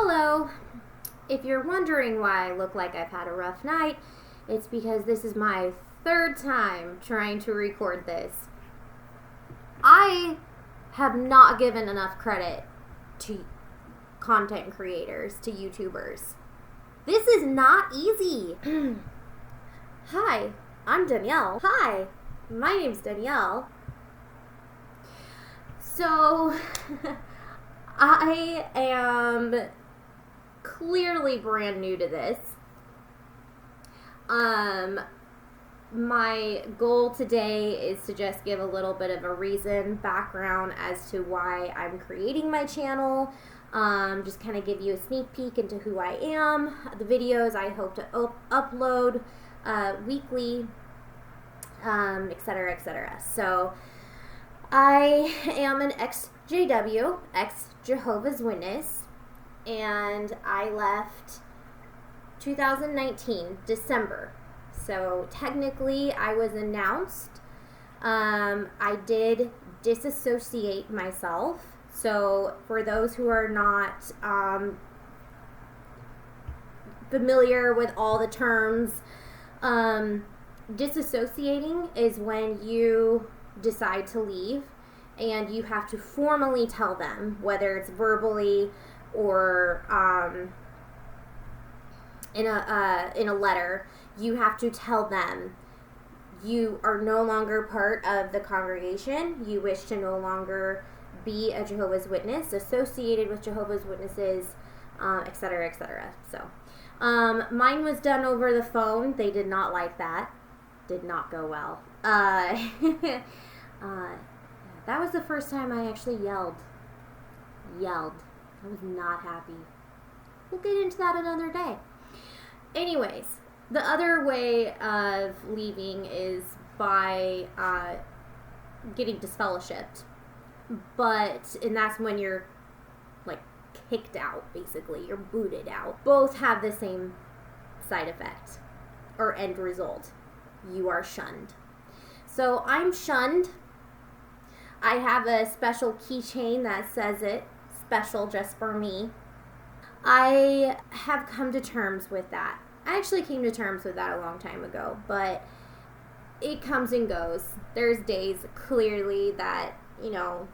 Hello. If you're wondering why I look like I've had a rough night, it's because this is my third time trying to record this. I have not given enough credit to content creators, to YouTubers. This is not easy. Hi, I'm Danielle. Hi, my name's Danielle. So, I am clearly brand new to this. My goal today is to just give a little bit of a background as to why I'm creating my channel. Just kind of give you a sneak peek into who I am, the videos I hope to upload weekly, etc., etc. So, I am an EXJW, ex-Jehovah's Witness, and I left 2019, December. So technically I was announced. I did disassociate myself. So for those who are not familiar with all the terms, disassociating is when you decide to leave and you have to formally tell them, whether it's verbally or in a letter. You have to tell them you are no longer part of the congregation. You wish to no longer be a Jehovah's Witness, associated with Jehovah's Witnesses, etc., etc. So, mine was done over the phone. They did not like that. Did not go well. That was the first time I actually yelled. I was not happy. We'll get into that another day. Anyways, the other way of leaving is by getting disfellowshipped. And that's when you're like kicked out, basically. You're booted out. Both have the same side effect or end result. You are shunned. So I'm shunned. I have a special keychain that says it, special just for me. I have come to terms with that. I actually came to terms with that a long time ago, but it comes and goes. There's days clearly that, are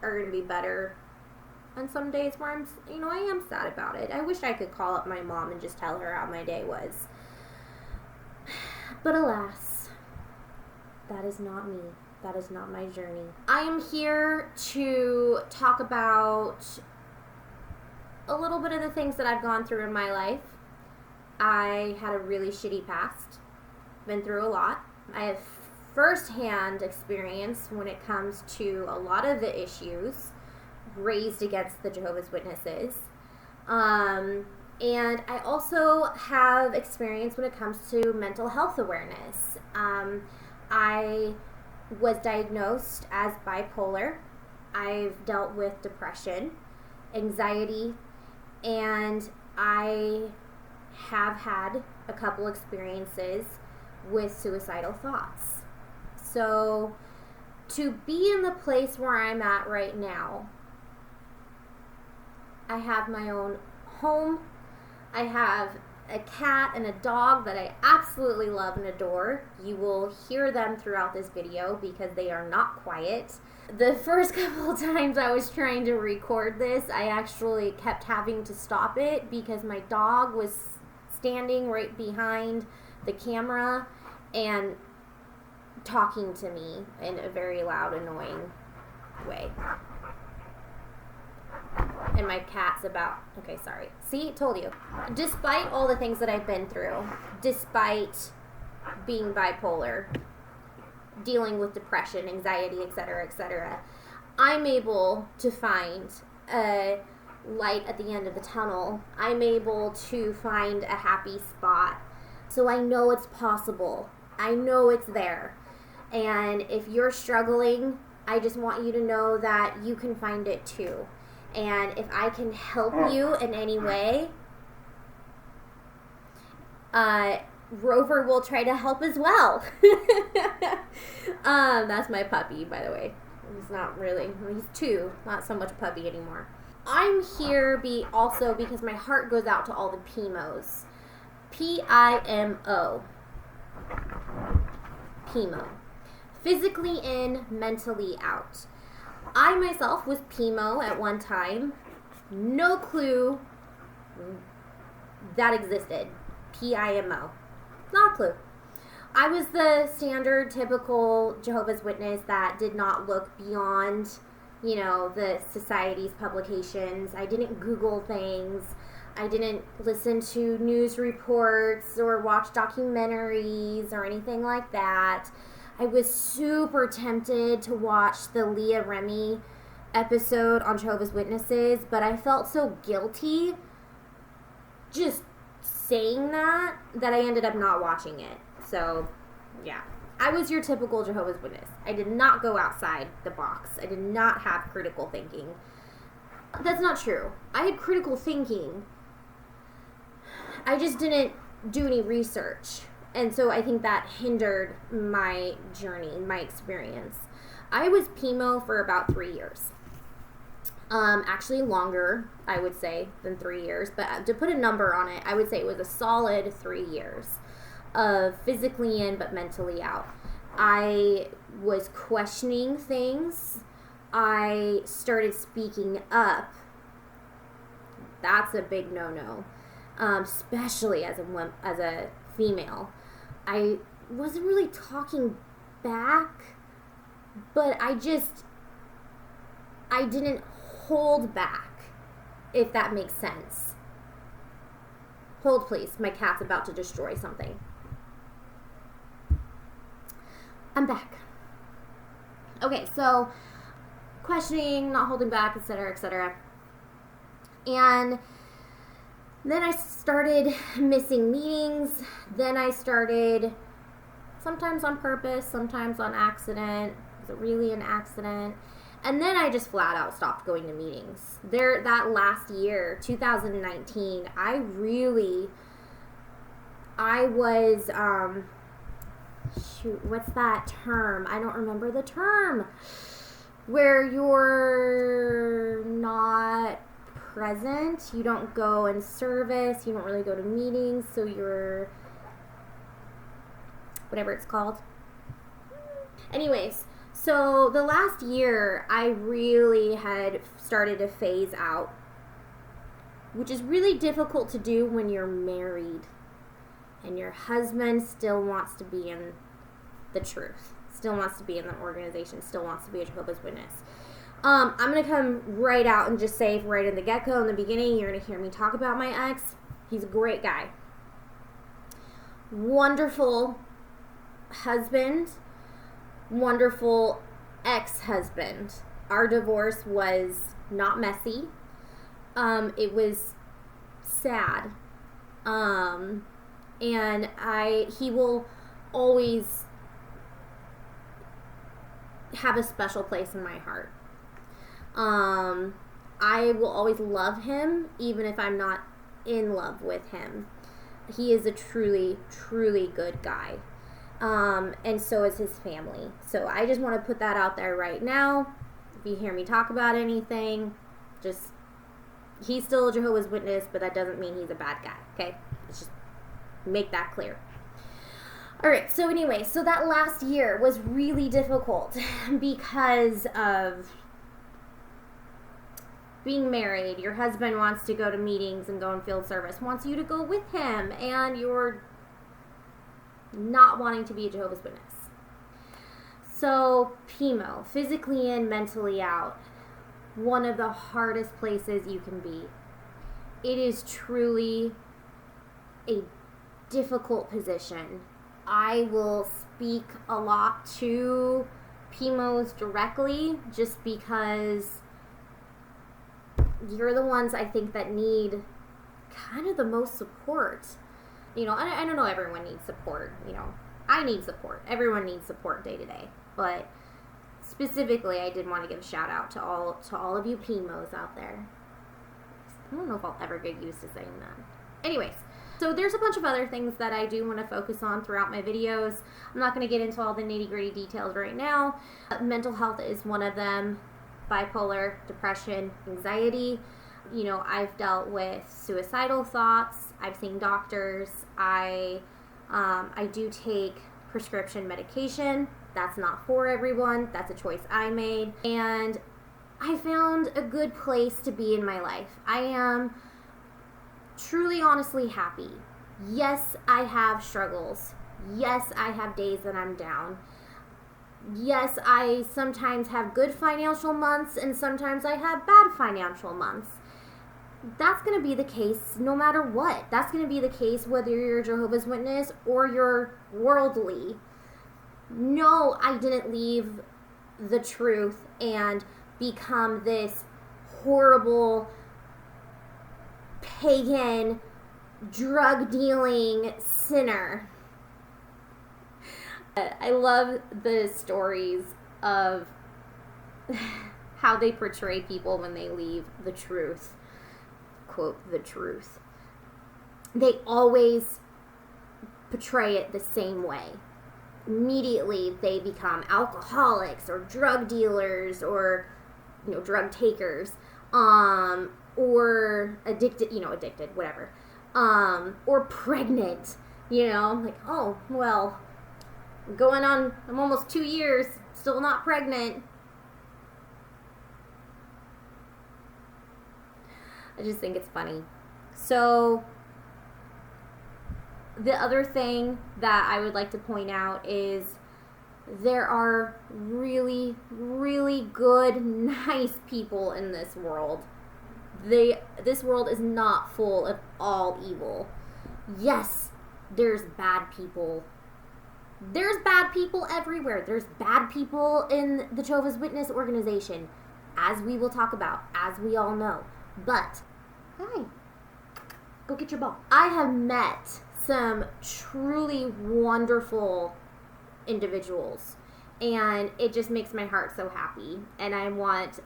going to be better. And some days where I am sad about it. I wish I could call up my mom and just tell her how my day was. But alas, that is not me. That is not my journey. I am here to talk about a little bit of the things that I've gone through in my life. I had a really shitty past. Been through a lot. I have firsthand experience when it comes to a lot of the issues raised against the Jehovah's Witnesses. And I also have experience when it comes to mental health awareness. I was diagnosed as bipolar. I've dealt with depression, anxiety, and I have had a couple experiences with suicidal thoughts. So to be in the place where I'm at right now, I have my own home. I have a cat and a dog that I absolutely love and adore. You will hear them throughout this video because they are not quiet. The first couple of times I was trying to record this, I actually kept having to stop it because my dog was standing right behind the camera and talking to me in a very loud, annoying way. And my cat's See, told you. Despite all the things that I've been through, despite being bipolar, dealing with depression, anxiety, etc., etc., I'm able to find a light at the end of the tunnel. I'm able to find a happy spot. So I know it's possible. I know it's there. And if you're struggling, I just want you to know that you can find it too. And if I can help you in any way, Rover will try to help as well. That's my puppy, by the way. He's not really, he's 2, not so much puppy anymore. I'm here also because my heart goes out to all the PIMOs. P-I-M-O. PIMO. Physically in, mentally out. I myself was PIMO at one time. No clue that existed. P-I-M-O. Not a clue. I was the standard, typical Jehovah's Witness that did not look beyond, the society's publications. I didn't Google things. I didn't listen to news reports or watch documentaries or anything like that. I was super tempted to watch the Leah Remini episode on Jehovah's Witnesses, but I felt so guilty just saying that I ended up not watching it. So, yeah. I was your typical Jehovah's Witness. I did not go outside the box. I did not have critical thinking. That's not true. I had critical thinking. I just didn't do any research. And so I think that hindered my journey, my experience. I was PIMO for about 3 years. Actually longer, I would say, than 3 years. But to put a number on it, I would say it was a solid 3 years of physically in but mentally out. I was questioning things. I started speaking up. That's a big no-no, especially as a female. I wasn't really talking back, but I didn't hold back, if that makes sense. Hold, please. My cat's about to destroy something. I'm back. Okay, so questioning, not holding back, etc., etc. And then I started missing meetings. Then I started, sometimes on purpose, sometimes on accident. Was it really an accident? And then I just flat out stopped going to meetings. That last year, 2019, I was, what's that term? I don't remember the term. Where you're not present, you don't go in service, you don't really go to meetings, so you're, whatever it's called. Anyways, so the last year, I really had started to phase out, which is really difficult to do when you're married and your husband still wants to be in the truth, still wants to be in the organization, still wants to be a Jehovah's Witness. I'm going to come right out and just say right in the get-go, in the beginning, you're going to hear me talk about my ex. He's a great guy. Wonderful husband. Wonderful ex-husband. Our divorce was not messy. It was sad. And he will always have a special place in my heart. I will always love him, even if I'm not in love with him. He is a truly, truly good guy. And so is his family. So I just want to put that out there right now. If you hear me talk about anything, he's still a Jehovah's Witness, but that doesn't mean he's a bad guy, okay? Let's just make that clear. Alright, so anyway, so that last year was really difficult because of being married. Your husband wants to go to meetings and go in field service, wants you to go with him, and you're not wanting to be a Jehovah's Witness. So, PIMO, physically in, mentally out, one of the hardest places you can be. It is truly a difficult position. I will speak a lot to PIMOs directly just because you're the ones I think that need kind of the most support. I don't know, everyone needs support. I need support. Everyone needs support day to day. But specifically, I did want to give a shout out to all of you PIMOs out there. I don't know if I'll ever get used to saying that. Anyways, so there's a bunch of other things that I do want to focus on throughout my videos. I'm not going to get into all the nitty-gritty details right now. Mental health is one of them. Bipolar, depression, anxiety. I've dealt with suicidal thoughts. I've seen doctors. I do take prescription medication. That's not for everyone. That's a choice I made. And I found a good place to be in my life. I am truly, honestly happy. Yes, I have struggles. Yes, I have days that I'm down. Yes, I sometimes have good financial months and sometimes I have bad financial months. That's going to be the case no matter what. That's going to be the case whether you're a Jehovah's Witness or you're worldly. No, I didn't leave the truth and become this horrible, pagan, drug-dealing sinner. I love the stories of how they portray people when they leave the truth. Quote, the truth. They always portray it the same way. Immediately they become alcoholics or drug dealers or, drug takers, or addicted, whatever, or pregnant, like, oh, well, I'm almost 2 years, still not pregnant. I just think it's funny. So, the other thing that I would like to point out is there are really, really good, nice people in this world. This world is not full of all evil. Yes, there's bad people. There's bad people everywhere. There's bad people in the Jehovah's Witness organization, as we will talk about, as we all know. But, hi, go get your ball. I have met some truly wonderful individuals, and it just makes my heart so happy. And I want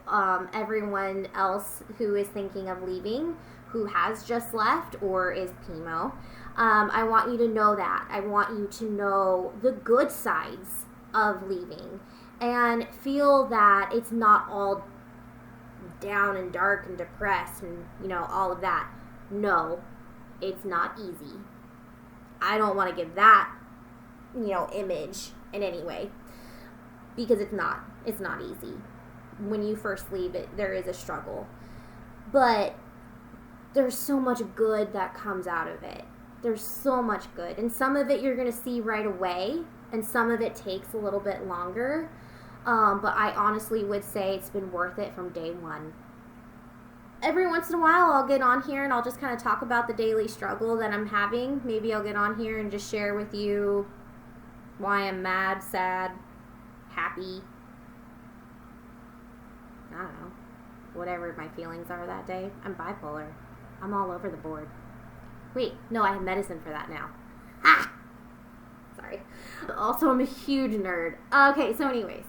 everyone else who is thinking of leaving, who has just left or is chemo, I want you to know that. I want you to know the good sides of leaving and feel that it's not all down and dark and depressed and, all of that. No, it's not easy. I don't want to give that, image in any way, because it's not easy. When you first leave it, there is a struggle, but there's so much good that comes out of it. There's so much good, and some of it you're going to see right away, and some of it takes a little bit longer, but I honestly would say it's been worth it from day one. Every once in a while, I'll get on here and I'll just kind of talk about the daily struggle that I'm having. Maybe I'll get on here and just share with you why I'm mad, sad, happy. I don't know. Whatever my feelings are that day. I'm bipolar. I'm all over the board. Wait, no, I have medicine for that now. Ah! Sorry. Also, I'm a huge nerd. Okay, so anyways.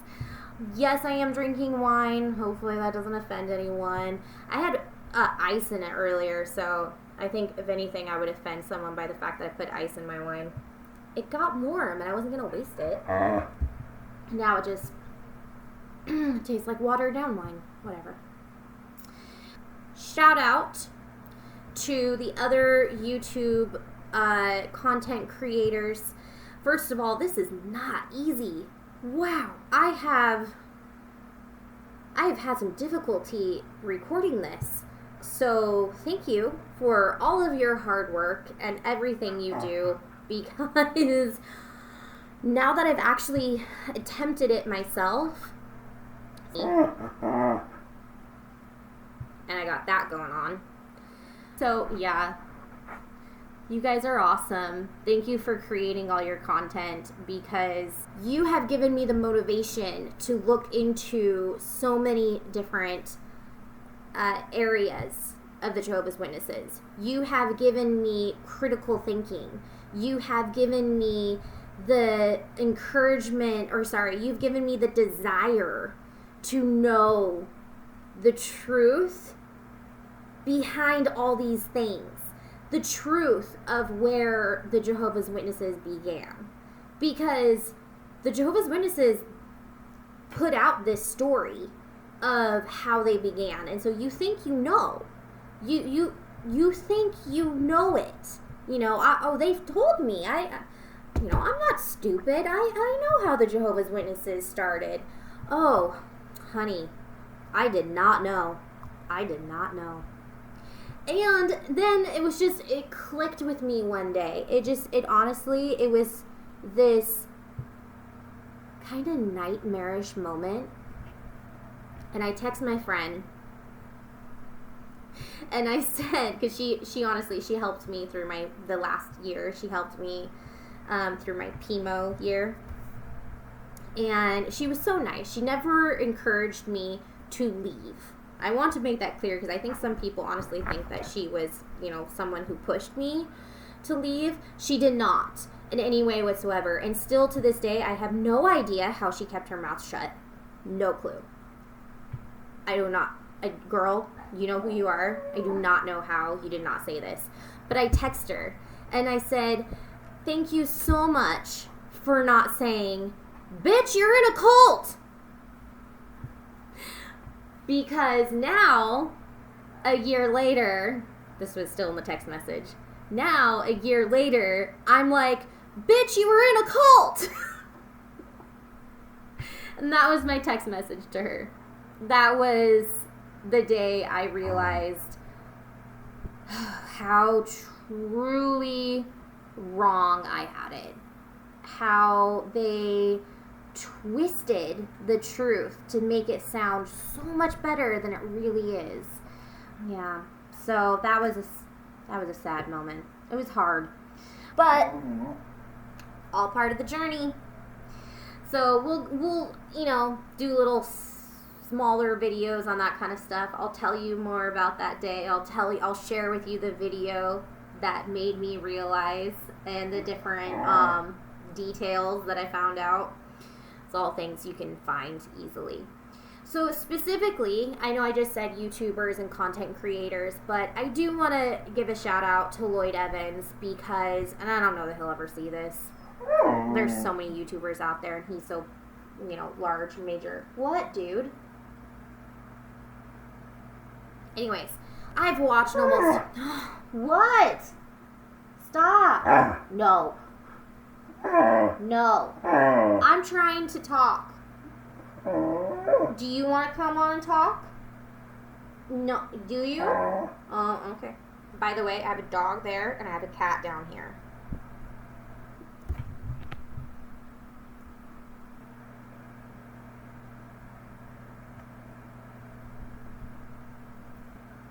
Yes, I am drinking wine. Hopefully that doesn't offend anyone. I had ice in it earlier, so I think, if anything, I would offend someone by the fact that I put ice in my wine. It got warm, and I wasn't going to waste it. Now it just tastes like watered down wine. Whatever. Shout out to the other YouTube content creators. First of all, this is not easy. Wow, I have had some difficulty recording this. So thank you for all of your hard work and everything you do, because now that I've actually attempted it myself, and I got that going on. So yeah, you guys are awesome. Thank you for creating all your content, because you have given me the motivation to look into so many different areas of the Jehovah's Witnesses. You have given me critical thinking. You have given me the you've given me the desire to know the truth behind all these things. The truth of where the Jehovah's Witnesses began. Because the Jehovah's Witnesses put out this story of how they began. And so you think you know. You think you know it. They've told me. I'm not stupid. I know how the Jehovah's Witnesses started. Oh, honey, I did not know. And then it clicked with me one day. It was this kind of nightmarish moment. And I text my friend. And I said, because she honestly, she helped me through the last year. She helped me through my chemo year. And she was so nice. She never encouraged me to leave. I want to make that clear because I think some people honestly think that she was, someone who pushed me to leave. She did not in any way whatsoever. And still to this day, I have no idea how she kept her mouth shut. No clue. I do not. Girl, you know who you are. I do not know how you did not say this. But I text her and I said, thank you so much for not saying, bitch, you're in a cult. Because now, a year later, this was still in the text message. Now, a year later, I'm like, bitch, you were in a cult. And that was my text message to her. That was the day I realized how truly wrong I had it. How they twisted the truth to make it sound so much better than it really is. Yeah. So that was a sad moment. It was hard. But all part of the journey. So we'll do little smaller videos on that kind of stuff. I'll tell you more about that day. I'll share with you the video that made me realize and the different details that I found out. It's all things you can find easily. So specifically, I know I just said YouTubers and content creators, but I do want to give a shout out to Lloyd Evans because, and I don't know that he'll ever see this. There's so many YouTubers out there and he's so, large and major. What, dude? Anyways, I've watched almost... What? Stop. No. No. I'm trying to talk. Do you want to come on and talk? No. Do you? Oh, okay. By the way, I have a dog there and I have a cat down here.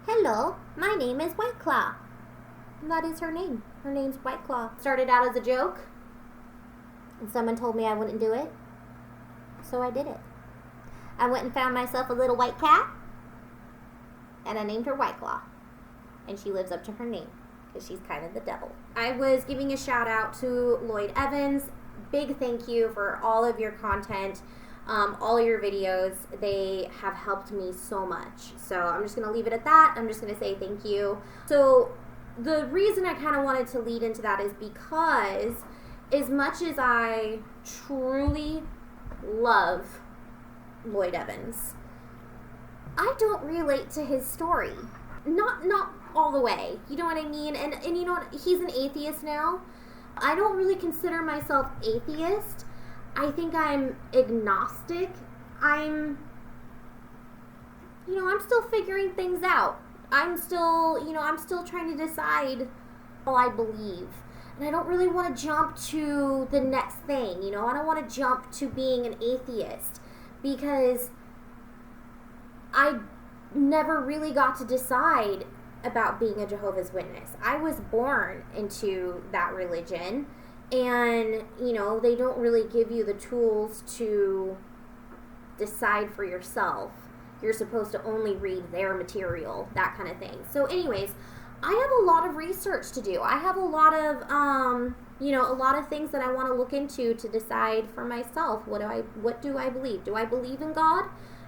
Hello, my name is White Claw. That is her name. Her name's White Claw. Started out as a joke, and someone told me I wouldn't do it, so I did it. I went and found myself a little white cat, and I named her White Claw, and she lives up to her name, because she's kind of the devil. I was giving a shout out to Lloyd Evans. Big thank you for all of your content. All your videos, they have helped me so much. So I'm just going to leave it at that. I'm just going to say thank you. So the reason I kind of wanted to lead into that is because as much as I truly love Lloyd Evans, I don't relate to his story. Not all the way. You know what I mean? And you know what? He's an atheist now. I don't really consider myself atheist. I think I'm agnostic. I'm still figuring things out. I'm still trying to decide what I believe. And I don't really want to jump to the next thing, I don't want to jump to being an atheist because I never really got to decide about being a Jehovah's Witness. I was born into that religion. And, they don't really give you the tools to decide for yourself. You're supposed to only read their material, that kind of thing. So anyways, I have a lot of research to do. I have a lot of, a lot of things that I want to look into to decide for myself. What do I believe? Do I believe in God?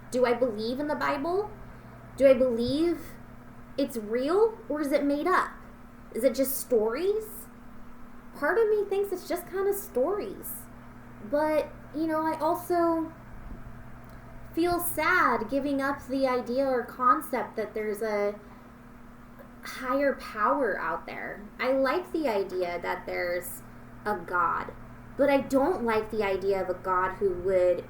Do I believe in the Bible? Do I believe it's real or is it made up? Is it just stories? Part of me thinks it's just kind of stories. But, I also feel sad giving up the idea or concept that there's a higher power out there. I like the idea that there's a God, but I don't like the idea of a God who would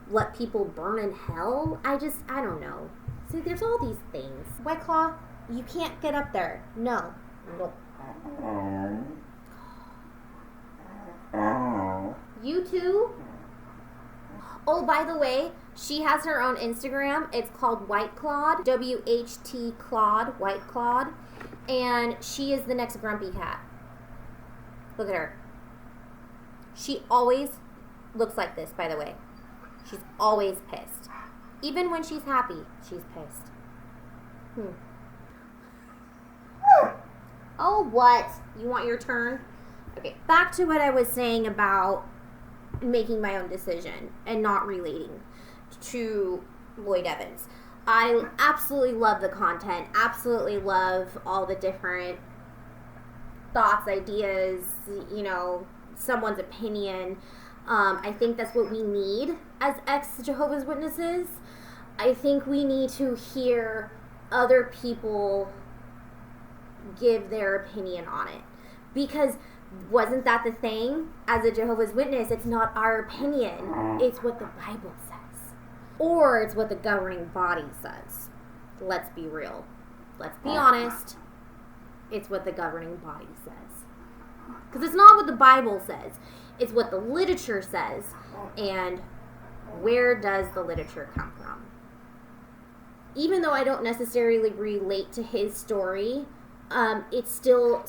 let people burn in hell. I don't know. See, there's all these things. White Claw, you can't get up there. No. You too? Oh, by the way, she has her own Instagram. It's called White Clawed, WHT Clawed, White Clawed, and she is the next grumpy cat. Look at her. She always looks like this, by the way. She's always pissed. Even when she's happy, she's pissed. Oh, what? You want your turn? Okay, back to what I was saying about making my own decision and not relating to Lloyd Evans. I absolutely love the content, absolutely love all the different thoughts, ideas, someone's opinion. I think that's what we need as ex-Jehovah's Witnesses. I think we need to hear other people give their opinion on it. Because wasn't that the thing? As a Jehovah's Witness, it's not our opinion. It's what the Bible says. Or it's what the governing body says. Let's be real. Let's be honest. It's what the governing body says. Because it's not what the Bible says. It's what the literature says. And where does the literature come from? Even though I don't necessarily relate to his story, it still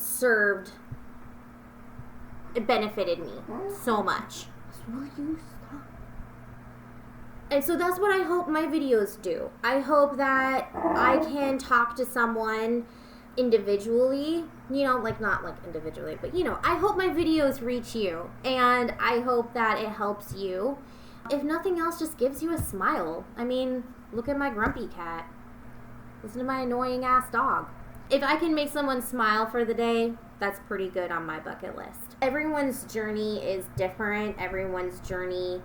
it benefited me so much. Will you stop? And so that's what I hope my videos do. I hope that I can talk to someone individually, not individually, but I hope my videos reach you, and I hope that it helps you. If nothing else, just gives you a smile. I mean, look at my grumpy cat. Listen to my annoying ass dog. If I can make someone smile for the day, that's pretty good on my bucket list. Everyone's journey is different. Everyone's journey,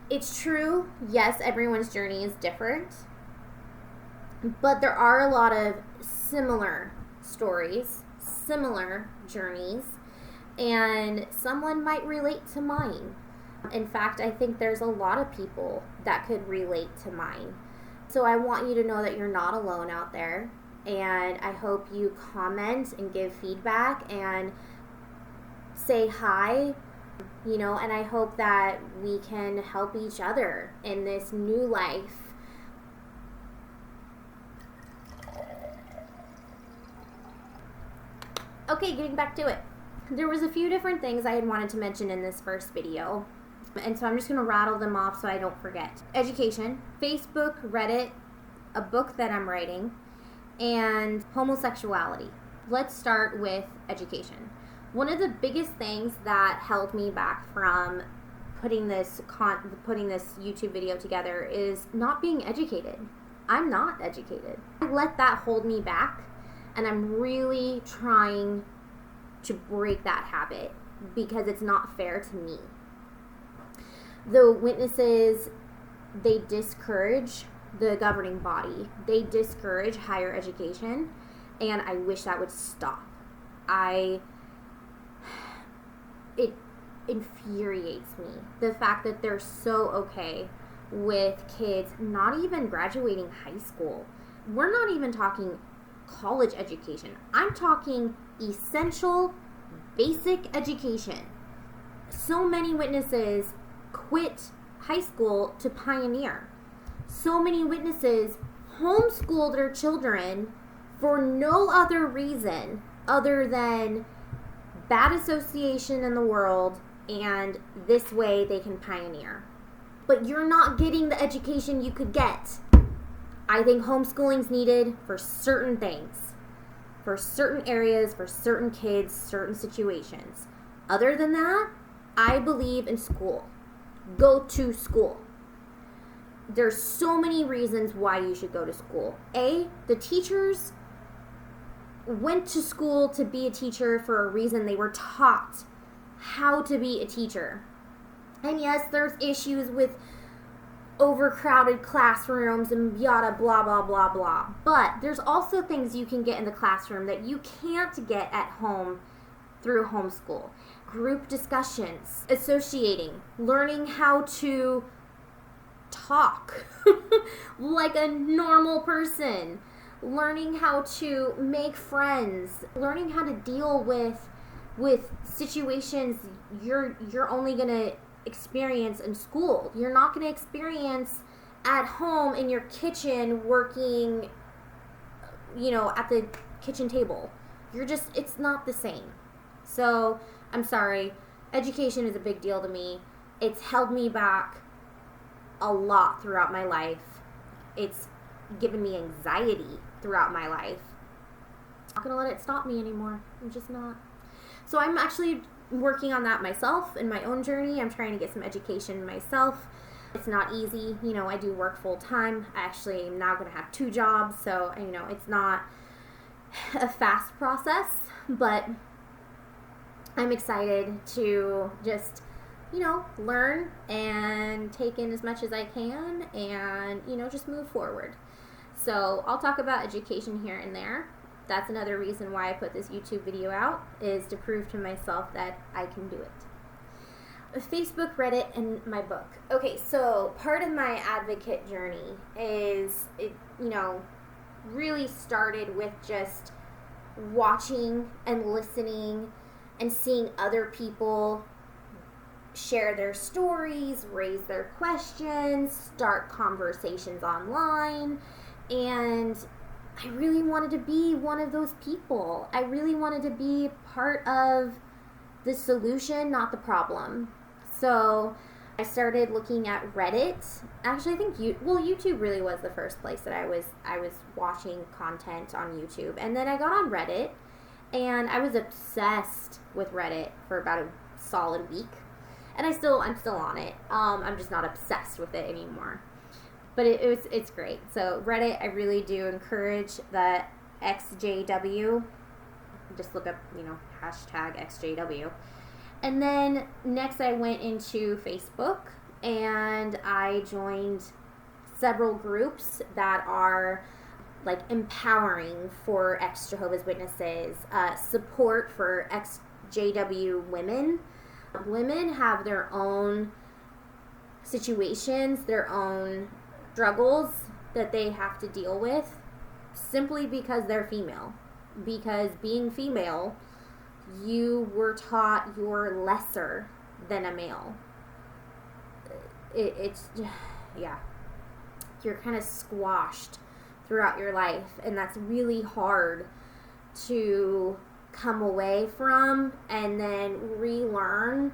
it's true. Yes, everyone's journey is different. But there are a lot of similar stories, similar journeys, and someone might relate to mine. In fact, I think there's a lot of people that could relate to mine. So I want you to know that you're not alone out there, and I hope you comment and give feedback and say hi, and I hope that we can help each other in this new life. Okay, getting back to it. There was a few different things I had wanted to mention in this first video, and so I'm just going to rattle them off so I don't forget. Education, Facebook, Reddit, a book that I'm writing, and homosexuality. Let's start with education. One of the biggest things that held me back from putting this YouTube video together is not being educated. I'm not educated. I let that hold me back, and I'm really trying to break that habit because it's not fair to me. The witnesses, they discourage the governing body. They discourage higher education, and I wish that would stop. It infuriates me, the fact that they're so okay with kids not even graduating high school. We're not even talking college education. I'm talking essential, basic education. So many witnesses quit high school to pioneer. So many witnesses homeschool their children for no other reason other than bad association in the world, and this way they can pioneer. But you're not getting the education you could get. I think homeschooling's needed for certain things, for certain areas, for certain kids, certain situations. Other than that, I believe in school. Go to school. There's so many reasons why you should go to school. A, the teachers went to school to be a teacher for a reason. They were taught how to be a teacher. And yes, there's issues with overcrowded classrooms and yada blah blah blah blah. But there's also things you can get in the classroom that you can't get at home through homeschool. Group discussions, associating, learning how to talk like a normal person, learning how to make friends, learning how to deal with situations you're only going to experience in school. You're not going to experience at home in your kitchen working, at the kitchen table. It's not the same. So, I'm sorry. Education is a big deal to me. It's held me back a lot throughout my life. It's given me anxiety throughout my life. I'm not going to let it stop me anymore. I'm just not. So I'm actually working on that myself in my own journey. I'm trying to get some education myself. It's not easy. I do work full time. I actually am now going to have 2 jobs. So, it's not a fast process, but I'm excited to just, learn and take in as much as I can and, just move forward. So I'll talk about education here and there. That's another reason why I put this YouTube video out, is to prove to myself that I can do it. Facebook, Reddit, and my book. Okay, so part of my advocate journey is, really started with just watching and listening and seeing other people share their stories, raise their questions, start conversations online, and I really wanted to be one of those people. I really wanted to be part of the solution, not the problem. So I started looking at Reddit. Actually, I think YouTube really was the first place that I was watching content on YouTube. And then I got on Reddit, and I was obsessed with Reddit for about a solid week. And I'm still on it. I'm just not obsessed with it anymore. But it's great. So Reddit, I really do encourage the EXJW. Just look up, hashtag EXJW. And then next I went into Facebook, and I joined several groups that are like empowering for ex-Jehovah's Witnesses, support for ex-JW women. Women have their own situations, their own struggles that they have to deal with simply because they're female. Because being female, you were taught you're lesser than a male. It's you're kind of squashed throughout your life, and that's really hard to come away from and then relearn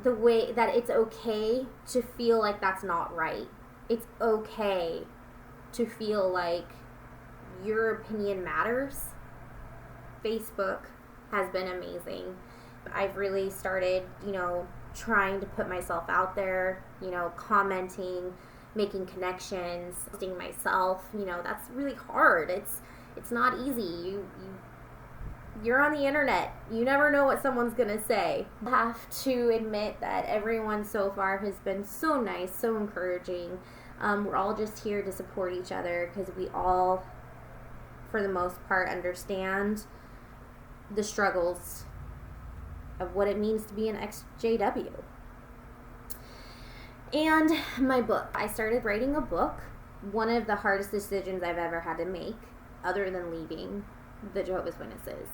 the way that it's okay to feel like that's not right. It's okay to feel like your opinion matters. Facebook has been amazing. I've really started, trying to put myself out there, commenting, making connections, posting myself. That's really hard. It's not easy. You're on the internet. You never know what someone's gonna say. I have to admit that everyone so far has been so nice, so encouraging. We're all just here to support each other because we all, for the most part, understand the struggles of what it means to be an ex-JW. And my book. I started writing a book. One of the hardest decisions I've ever had to make, other than leaving the Jehovah's Witnesses.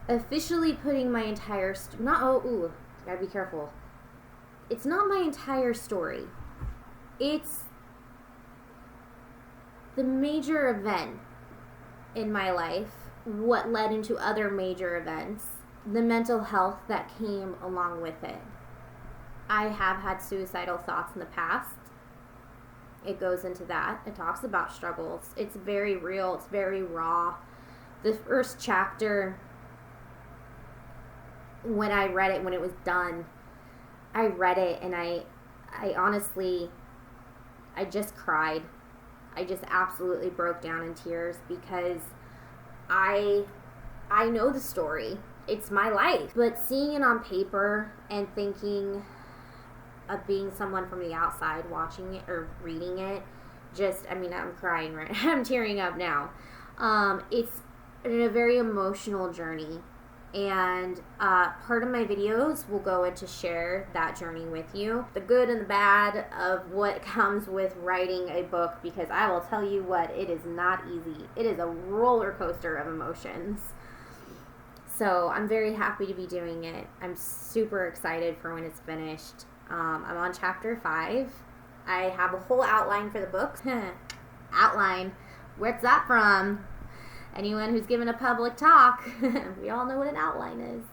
Officially putting my entire gotta be careful. It's not my entire story. It's the major event in my life, what led into other major events, the mental health that came along with it. I have had suicidal thoughts in the past. It goes into that. It talks about struggles. It's very real. It's very raw. The first chapter, when I read it, when it was done, I read it and I honestly, I just cried. I just absolutely broke down in tears because I know the story. It's my life. But seeing it on paper and thinking of being someone from the outside watching it or reading it. I'm crying right now. I'm tearing up now. It's a very emotional journey. And part of my videos will go into share that journey with you. The good and the bad of what comes with writing a book, because I will tell you what, it is not easy. It is a roller coaster of emotions. So I'm very happy to be doing it. I'm super excited for when it's finished. I'm on chapter 5. I have a whole outline for the book. Outline. Where's that from? Anyone who's given a public talk, we all know what an outline is.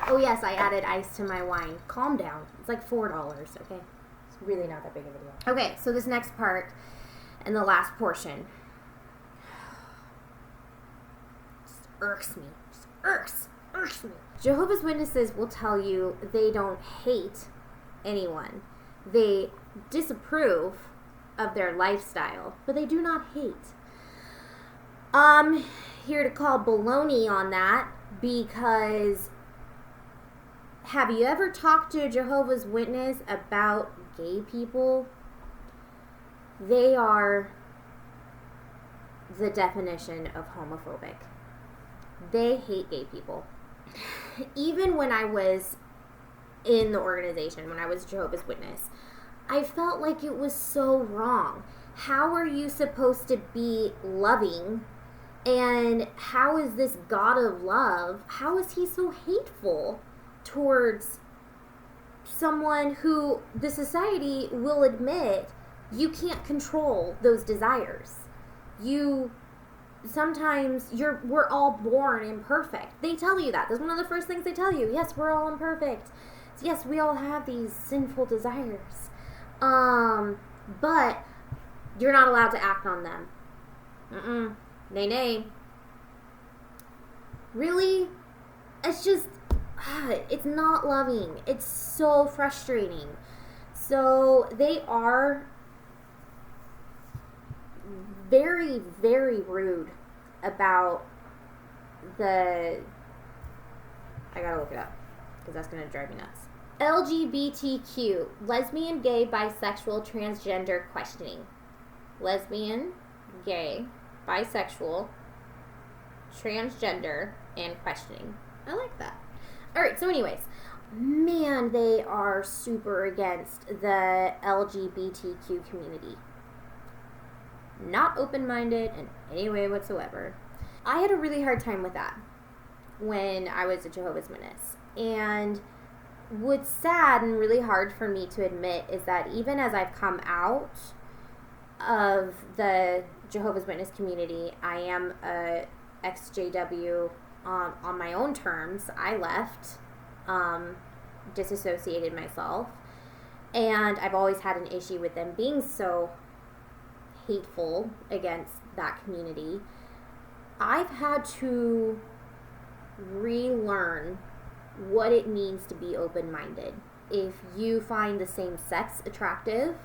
Oh yes, I added ice to my wine. Calm down. It's like $4, okay? It's really not that big of a deal. Okay, so this next part and the last portion just irks me. Just irks me. Jehovah's Witnesses will tell you they don't hate anyone. They disapprove of their lifestyle, but they do not hate. Here to call baloney on that, because have you ever talked to a Jehovah's Witness about gay people? They are the definition of homophobic. They hate gay people. Even when I was in the organization, when I was Jehovah's Witness, I felt like it was so wrong. How are you supposed to be loving? And how is this God of love, how is he so hateful towards someone who the society will admit you can't control those desires? We're all born imperfect. They tell you that. That's one of the first things they tell you. Yes, we're all imperfect. Yes, we all have these sinful desires. But you're not allowed to act on them. Nay. Really? It's just, it's not loving. It's so frustrating. So they are very, very rude about I gotta look it up, because that's gonna drive me nuts. LGBTQ, lesbian, gay, bisexual, transgender questioning. Lesbian, gay, bisexual, transgender, and questioning. I like that. Alright, so anyways, man, they are super against the LGBTQ community. Not open-minded in any way whatsoever. I had a really hard time with that when I was a Jehovah's Witness. And what's sad and really hard for me to admit is that even as I've come out of the Jehovah's Witness community, I am a EXJW on my own terms. I left, disassociated myself, and I've always had an issue with them being so hateful against that community. I've had to relearn what it means to be open-minded. If you find the same sex attractive,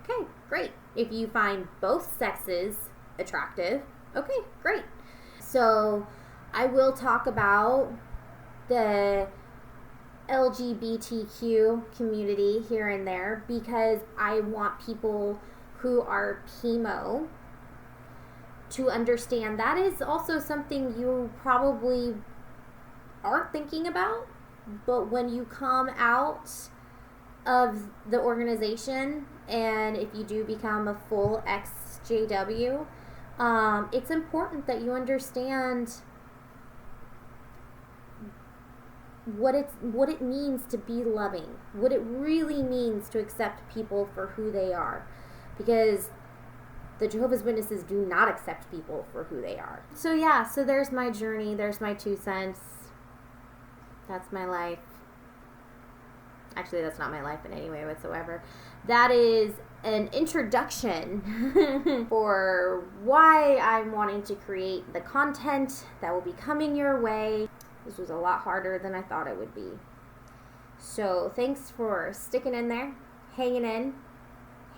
okay, great. If you find both sexes attractive, okay, great. So I will talk about the LGBTQ community here and there, because I want people who are chemo to understand that is also something you probably aren't thinking about, but when you come out of the organization and if you do become a full EXJW, it's important that you understand what it means to be loving, what it really means to accept people for who they are, because the Jehovah's Witnesses do not accept people for who they are. So yeah, so there's my journey, there's my 2 cents. That's my life. Actually, that's not my life in any way whatsoever. That is an introduction for why I'm wanting to create the content that will be coming your way. This was a lot harder than I thought it would be. So thanks for sticking in there, hanging in,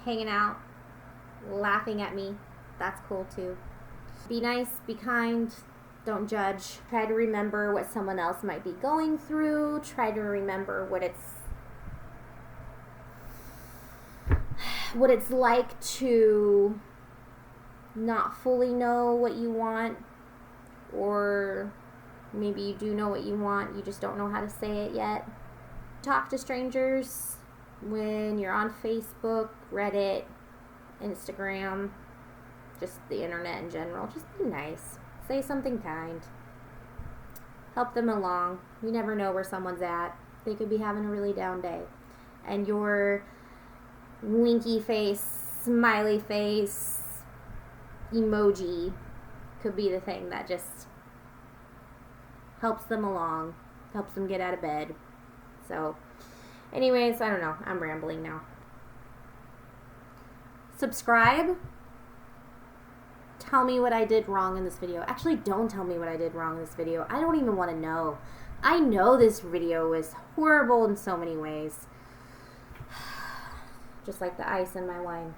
hanging out, laughing at me. That's cool too. Be nice, be kind, don't judge. Try to remember what someone else might be going through. Try to remember what it's what it's like to not fully know what you want, or maybe you do know what you want, you just don't know how to say it yet. Talk to strangers when you're on Facebook, Reddit, Instagram, just the internet in general. Just be nice. Say something kind. Help them along. You never know where someone's at. They could be having a really down day. And your winky face, smiley face, emoji could be the thing that just helps them along, helps them get out of bed. So, anyways, I don't know. I'm rambling now. Subscribe. Tell me what I did wrong in this video. Actually, don't tell me what I did wrong in this video. I don't even want to know. I know this video is horrible in so many ways. Just like the ice in my wine.